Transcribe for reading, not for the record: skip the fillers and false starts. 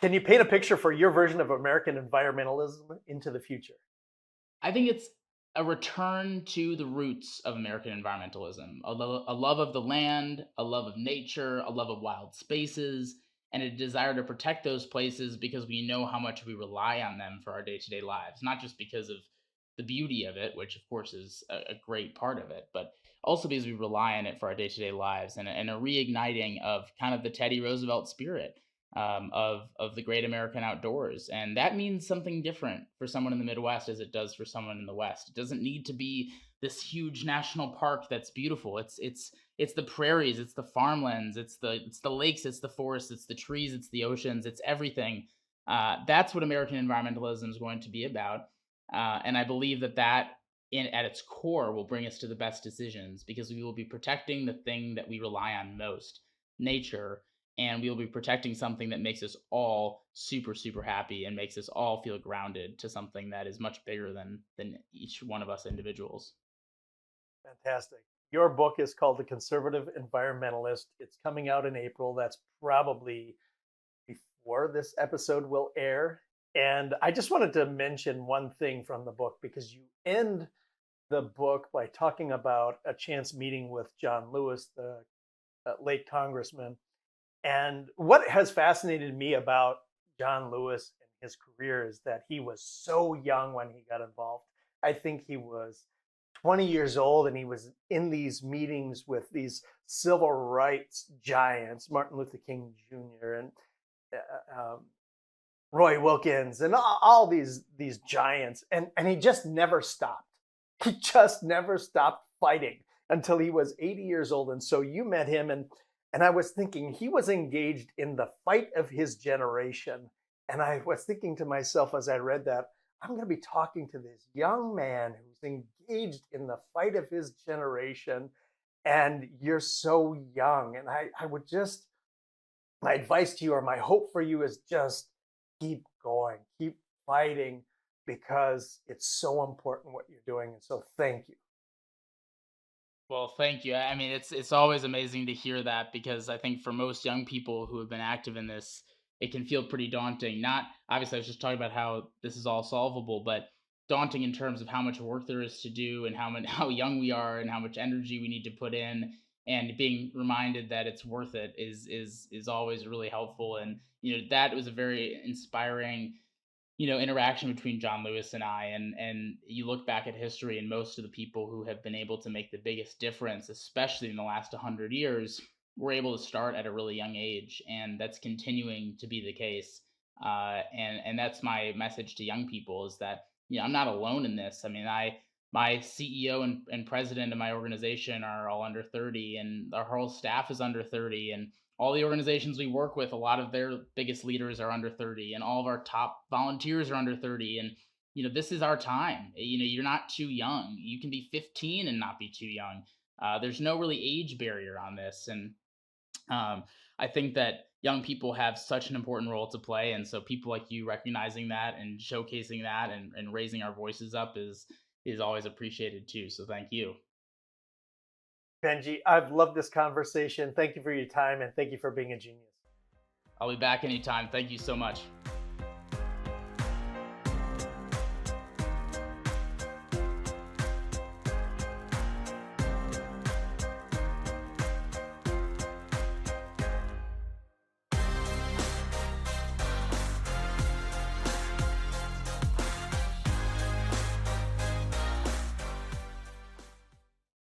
Can you paint a picture for your version of American environmentalism into the future? I think it's a return to the roots of American environmentalism, a love of the land, a love of nature, a love of wild spaces, and a desire to protect those places because we know how much we rely on them for our day to day lives, not just because of the beauty of it, which of course is a great part of it, but also because we rely on it for our day to day lives and a reigniting of kind of the Teddy Roosevelt spirit of the great American outdoors, and that means something different for someone in the Midwest as it does for someone in the West. It doesn't need to be this huge national park that's beautiful. It's the prairies, it's the farmlands, it's the lakes, it's the forests, it's the trees, it's the oceans, it's everything. That's what American environmentalism is going to be about, and I believe that at its core will bring us to the best decisions because we will be protecting the thing that we rely on most, nature, and we will be protecting something that makes us all super super happy and makes us all feel grounded to something that is much bigger than each one of us individuals. Fantastic. Your book is called The Conservative Environmentalist. It's coming out in April. That's probably before this episode will air. And I just wanted to mention one thing from the book because you end the book by talking about a chance meeting with John Lewis, the late congressman. And what has fascinated me about John Lewis and his career is that he was so young when he got involved. I think he was 20 years old and he was in these meetings with these civil rights giants, Martin Luther King Jr. and Roy Wilkins and all these giants. And he just never stopped. He just never stopped fighting until he was 80 years old. And so you met him and I was thinking he was engaged in the fight of his generation. And I was thinking to myself as I read that, I'm going to be talking to this young man who's engaged in the fight of his generation. And you're so young. And I would just, my advice to you or my hope for you is just keep going, keep fighting because it's so important what you're doing. And so thank you. Well, thank you. I mean, it's always amazing to hear that because I think for most young people who have been active in this, it can feel pretty daunting. Not obviously, I was just talking about how this is all solvable, but daunting in terms of how much work there is to do and how young we are and how much energy we need to put in. And being reminded that it's worth it is always really helpful. And that was a very inspiring interaction between John Lewis and I, and you look back at history and most of the people who have been able to make the biggest difference, especially in the last 100 years, were able to start at a really young age, and that's continuing to be the case. And that's my message to young people is that I'm not alone in this. I mean, my CEO and president of my organization are all under 30, and our whole staff is under 30, and all the organizations we work with, a lot of their biggest leaders are under 30, and all of our top volunteers are under 30. And, this is our time. You're not too young. You can be 15 and not be too young. There's no really age barrier on this. And I think that young people have such an important role to play. And so people like you recognizing that and showcasing that and raising our voices up is always appreciated too. So thank you. Benji, I've loved this conversation. Thank you for your time and thank you for being a genius. I'll be back anytime. Thank you so much.